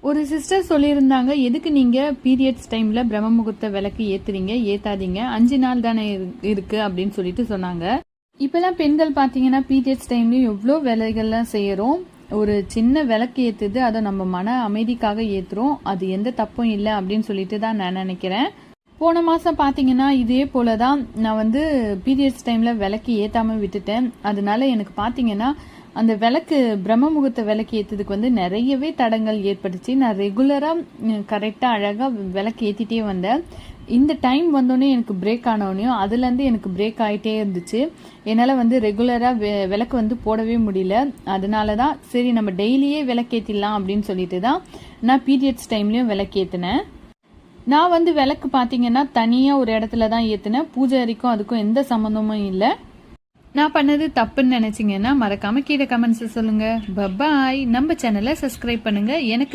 ஒரு சிஸ்டர் சொல்லியிருந்தாங்க, எதுக்கு நீங்க பீரியட்ஸ் டைம்ல பிரம்ம முகூர்த்த விளக்கு ஏத்துறீங்க, ஏத்தாதீங்க, 5 நாள் தானே இருக்கு அப்படின்னு சொல்லிட்டு சொன்னாங்க. இப்பெல்லாம் பெண்கள் பாத்தீங்கன்னா பீரியட்ஸ் டைம்லயும் எவ்வளோ வேலைகள்லாம் செய்யறோம். ஒரு சின்ன விளக்கு ஏத்துது, அதை நம்ம மன அமைதிக்காக ஏத்துறோம். அது எந்த தப்பும் இல்லை அப்படின்னு சொல்லிட்டு தான் நான் நினைக்கிறேன். போன மாசம் பாத்தீங்கன்னா இதே போலதான் நான் பீரியட்ஸ் டைம்ல விளக்கு ஏத்தாம விட்டுட்டேன். அதனால எனக்கு பாத்தீங்கன்னா அந்த விளக்கு பிரம்ம முகூர்த்த விளக்கு ஏற்றதுக்கு நிறையவே தடங்கள் ஏற்பட்டுச்சு. நான் ரெகுலராக கரெக்டாக அழகாக விளக்கு ஏற்றிட்டே வந்தேன். இந்த டைம் வந்தோடனே எனக்கு பிரேக் ஆனோடனையும் அதுலேருந்து எனக்கு பிரேக் ஆகிட்டே இருந்துச்சு. என்னால் ரெகுலராக விளக்கு போடவே முடியல. அதனால தான் சரி நம்ம டெய்லியே விளக்கு ஏற்றிடலாம் அப்படின்னு சொல்லிட்டு தான் நான் பீரியட்ஸ் டைம்லேயும் விளக்கு ஏற்றினேன். நான் விளக்கு பார்த்தீங்கன்னா தனியாக ஒரு இடத்துல தான் ஏற்றினேன். பூஜை அறைக்கும் அதுக்கும் எந்த சம்மந்தமும் இல்லை. நான் பண்ணது தப்புன்னு நினைச்சீங்கன்னா மறக்காம கீழே கமெண்ட்ஸ் சொல்லுங்க. பபாய். நம்ம சேனலை சப்ஸ்கிரைப் பண்ணுங்க. எனக்கு